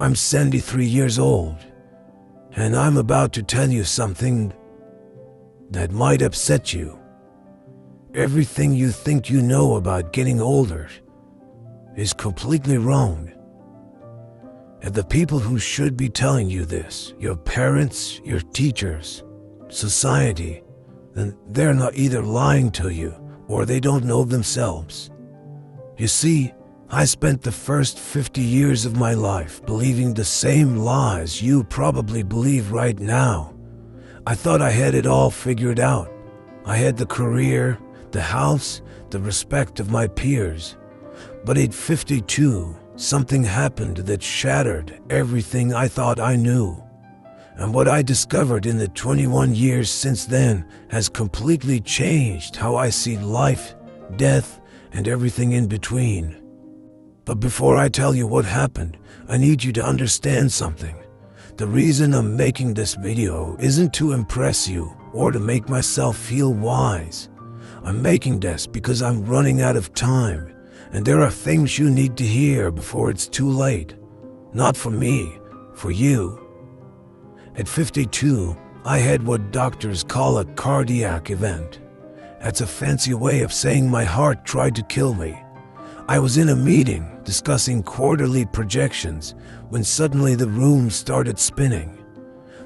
I'm 73 years old, and I'm about to tell you something that might upset you. Everything you think you know about getting older is completely wrong. And the people who should be telling you this, your parents, your teachers, society, then they're not either lying to you or they don't know themselves. You see, I spent the first 50 years of my life believing the same lies you probably believe right now. I thought I had it all figured out. I had the career, the house, the respect of my peers. But at 52, something happened that shattered everything I thought I knew. And what I discovered in the 21 years since then has completely changed how I see life, death, and everything in between. But before I tell you what happened, I need you to understand something. The reason I'm making this video isn't to impress you or to make myself feel wise. I'm making this because I'm running out of time, and there are things you need to hear before it's too late. Not for me, for you. At 52, I had what doctors call a cardiac event. That's a fancy way of saying my heart tried to kill me. I was in a meeting discussing quarterly projections when suddenly the room started spinning.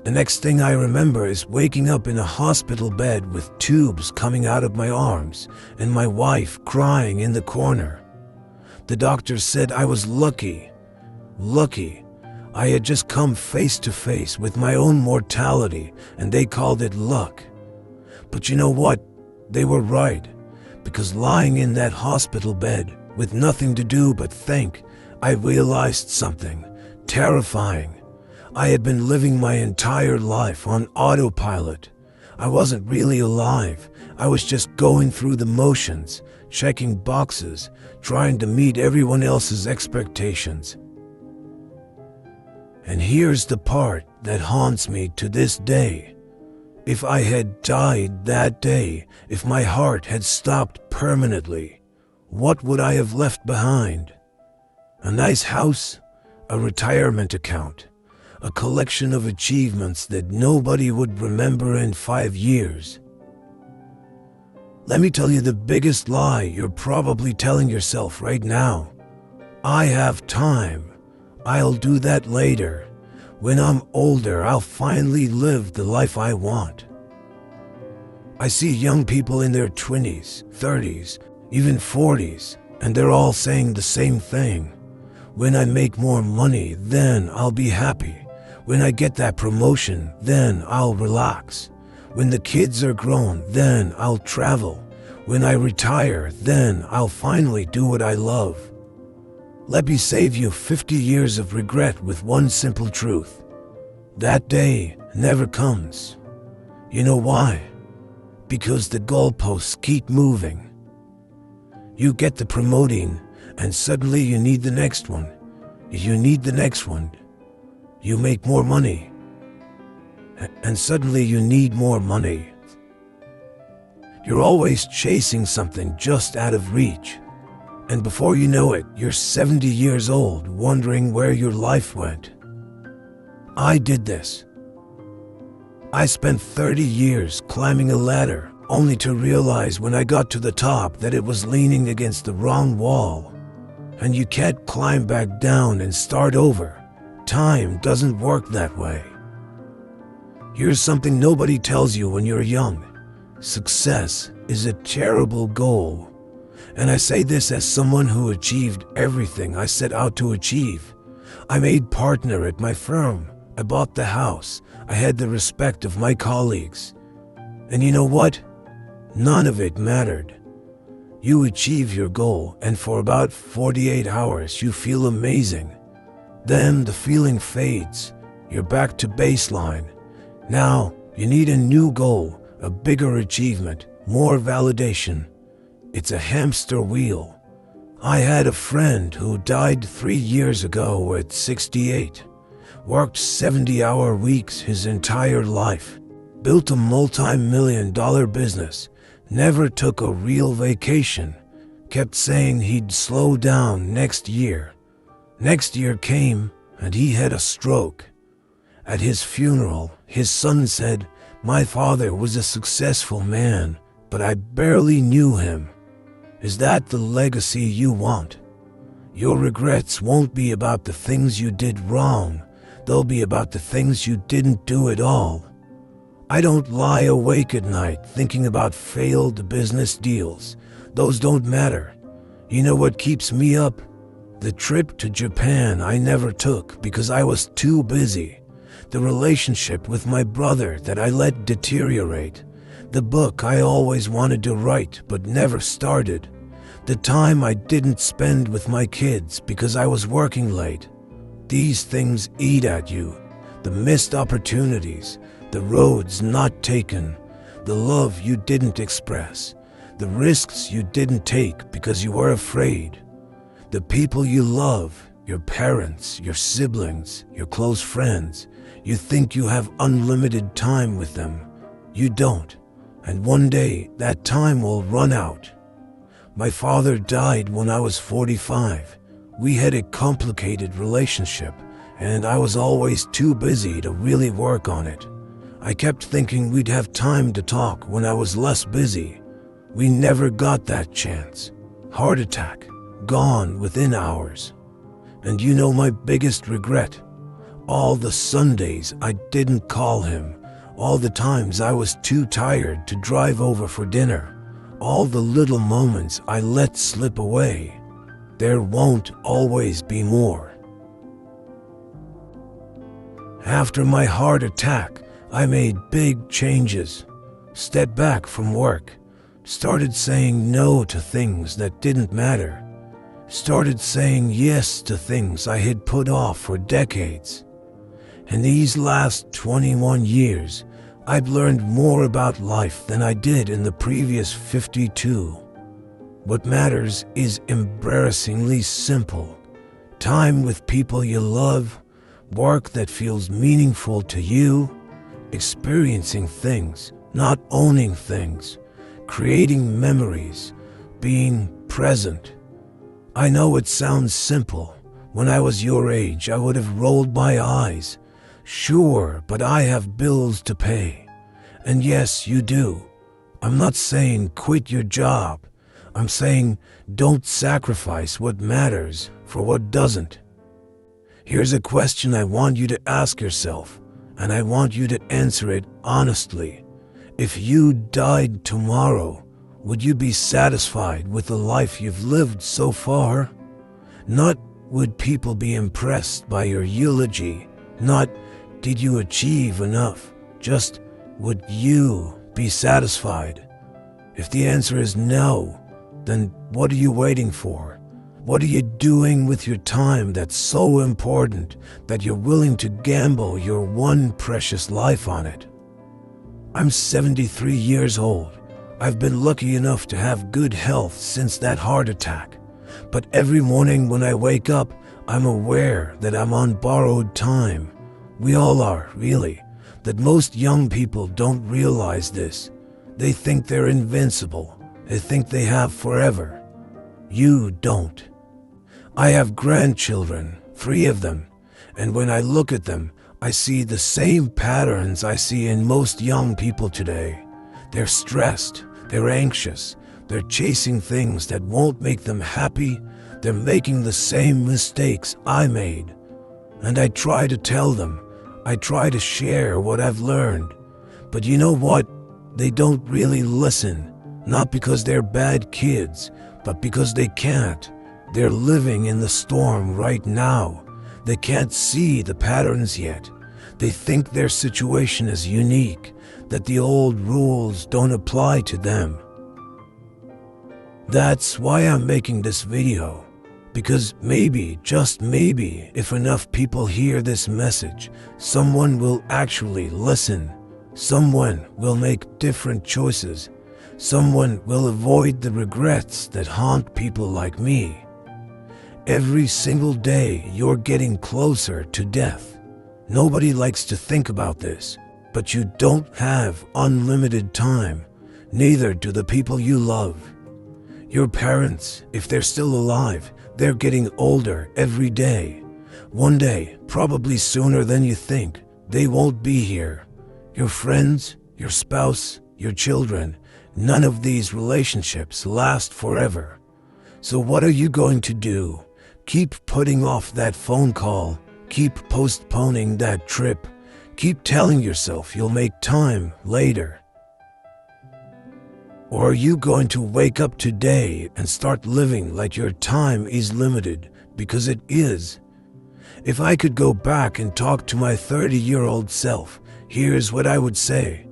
The next thing I remember is waking up in a hospital bed with tubes coming out of my arms and my wife crying in the corner. The doctors said I was lucky. I had just come face to face with my own mortality and they called it luck. But you know what? They were right, because lying in that hospital bed with nothing to do but think, I realized something terrifying. I had been living my entire life on autopilot. I wasn't really alive. I was just going through the motions, checking boxes, trying to meet everyone else's expectations. And here's the part that haunts me to this day. If I had died that day, if my heart had stopped permanently, what would I have left behind? A nice house, a retirement account, a collection of achievements that nobody would remember in 5 years. Let me tell you the biggest lie you're probably telling yourself right now. I have time. I'll do that later. When I'm older, I'll finally live the life I want. I see young people in their 20s, 30s, even 40s, and they're all saying the same thing. When I make more money, then I'll be happy. When I get that promotion, then I'll relax. When the kids are grown, then I'll travel. When I retire, then I'll finally do what I love. Let me save you 50 years of regret with one simple truth. That day never comes. You know why? Because the goalposts keep moving. You get the promoting, and suddenly you need the next one. You need the next one. You make more money, and suddenly you need more money. You're always chasing something just out of reach. And before you know it, you're 70 years old, wondering where your life went. I did this. I spent 30 years climbing a ladder, only to realize when I got to the top that it was leaning against the wrong wall. And you can't climb back down and start over. Time doesn't work that way. Here's something nobody tells you when you're young. Success is a terrible goal. And I say this as someone who achieved everything I set out to achieve. I made partner at my firm. I bought the house. I had the respect of my colleagues. And you know what? None of it mattered. You achieve your goal, and for about 48 hours you feel amazing. Then the feeling fades. You're back to baseline. Now you need a new goal, a bigger achievement, more validation. It's a hamster wheel. I had a friend who died 3 years ago at 68. Worked 70-hour weeks his entire life. Built a multi-million-dollar business. Never took a real vacation. Kept saying he'd slow down next year. Next year came, and he had a stroke. At his funeral, his son said, "My father was a successful man, but I barely knew him." Is that the legacy you want? Your regrets won't be about the things you did wrong. They'll be about the things you didn't do at all. I don't lie awake at night thinking about failed business deals. Those don't matter. You know what keeps me up? The trip to Japan I never took because I was too busy. The relationship with my brother that I let deteriorate. The book I always wanted to write but never started. The time I didn't spend with my kids because I was working late. These things eat at you. The missed opportunities, the roads not taken, the love you didn't express, the risks you didn't take because you were afraid. The people you love, your parents, your siblings, your close friends, you think you have unlimited time with them. You don't. And one day, that time will run out. My father died when I was 45. We had a complicated relationship, and I was always too busy to really work on it. I kept thinking we'd have time to talk when I was less busy. We never got that chance. Heart attack, gone within hours. And you know my biggest regret? All the Sundays I didn't call him. All the times I was too tired to drive over for dinner. All the little moments I let slip away. There won't always be more. After my heart attack, I made big changes. Stepped back from work. Started saying no to things that didn't matter. Started saying yes to things I had put off for decades. In these last 21 years, I've learned more about life than I did in the previous 52. What matters is embarrassingly simple. Time with people you love, work that feels meaningful to you, experiencing things, not owning things, creating memories, being present. I know it sounds simple. When I was your age, I would have rolled my eyes. Sure, but I have bills to pay. And yes, you do. I'm not saying quit your job. I'm saying don't sacrifice what matters for what doesn't. Here's a question I want you to ask yourself, and I want you to answer it honestly. If you died tomorrow, would you be satisfied with the life you've lived so far? Not would people be impressed by your eulogy, not did you achieve enough, just would you be satisfied? If the answer is no, then what are you waiting for? What are you doing with your time that's so important that you're willing to gamble your one precious life on it? I'm 73 years old. I've been lucky enough to have good health since that heart attack. But every morning when I wake up, I'm aware that I'm on borrowed time. We all are, really. That most young people don't realize this. They think they're invincible. They think they have forever. You don't. I have grandchildren, 3 of them, and when I look at them, I see the same patterns I see in most young people today. They're stressed, they're anxious, they're chasing things that won't make them happy, they're making the same mistakes I made. And I try to tell them, I try to share what I've learned. But you know what? They don't really listen, not because they're bad kids, but because they can't. They're living in the storm right now. They can't see the patterns yet. They think their situation is unique, that the old rules don't apply to them. That's why I'm making this video. Because maybe, just maybe, if enough people hear this message, someone will actually listen. Someone will make different choices. Someone will avoid the regrets that haunt people like me. Every single day, you're getting closer to death. Nobody likes to think about this, but you don't have unlimited time. Neither do the people you love. Your parents, if they're still alive, they're getting older every day. One day, probably sooner than you think, they won't be here. Your friends, your spouse, your children, none of these relationships last forever. So what are you going to do? Keep putting off that phone call. Keep postponing that trip. Keep telling yourself you'll make time later. Or are you going to wake up today and start living like your time is limited? Because it is. If I could go back and talk to my 30-year-old self, here's what I would say.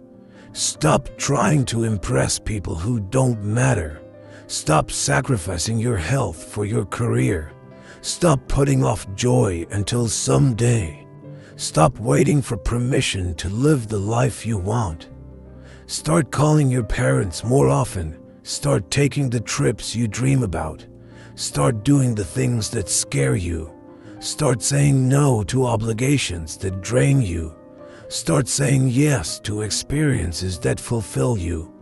Stop trying to impress people who don't matter. Stop sacrificing your health for your career. Stop putting off joy until someday. Stop waiting for permission to live the life you want. Start calling your parents more often. Start taking the trips you dream about. Start doing the things that scare you. Start saying no to obligations that drain you. Start saying yes to experiences that fulfill you.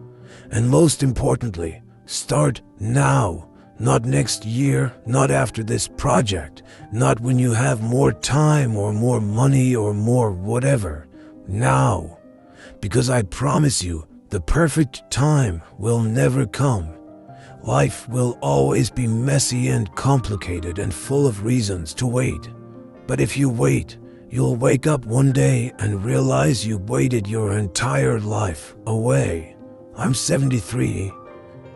And most importantly, start now, not next year, not after this project, not when you have more time or more money or more whatever. Now. Because I promise you, the perfect time will never come. Life will always be messy and complicated and full of reasons to wait. But if you wait, you'll wake up one day and realize you waited your entire life away. I'm 73.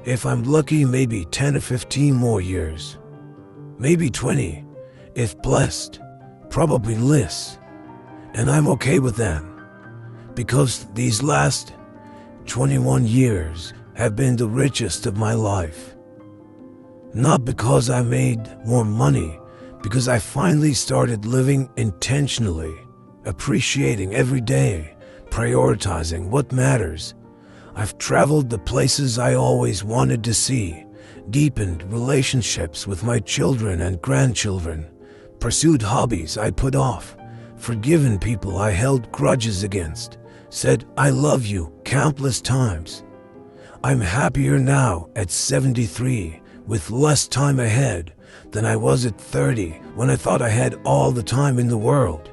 If I'm lucky, maybe 10 or 15 more years. Maybe 20, if blessed. Probably less. And I'm okay with that. Because these last 21 years have been the richest of my life. Not because I made more money, because I finally started living intentionally, appreciating every day, prioritizing what matters. I've traveled the places I always wanted to see, deepened relationships with my children and grandchildren, pursued hobbies I put off, forgiven people I held grudges against, said I love you countless times. I'm happier now at 73 with less time ahead than I was at 30 when I thought I had all the time in the world.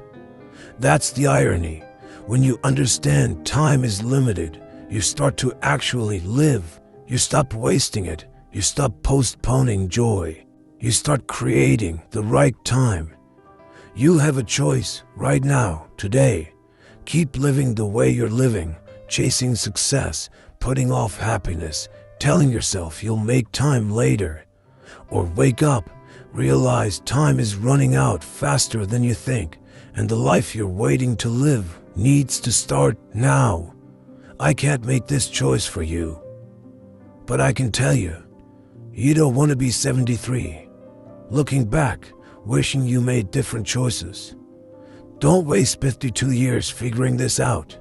That's the irony. When you understand time is limited, you start to actually live. You stop wasting it. You stop postponing joy. You start creating the right time. You have a choice right now, today. Keep living the way you're living, chasing success, putting off happiness, telling yourself you'll make time later. Or wake up, realize time is running out faster than you think, and the life you're waiting to live needs to start now. I can't make this choice for you, but I can tell you, you don't want to be 73, looking back, wishing you made different choices. Don't waste 52 years figuring this out.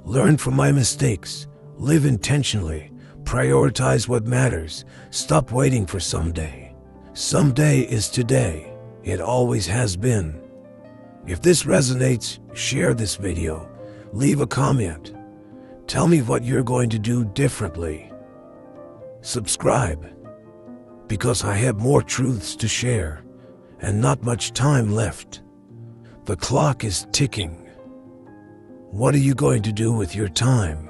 Learn from my mistakes. Live intentionally. Prioritize what matters. Stop waiting for someday. Someday is today. It always has been. If this resonates, share this video. Leave a comment. Tell me what you're going to do differently. Subscribe. Because I have more truths to share and not much time left. The clock is ticking. What are you going to do with your time?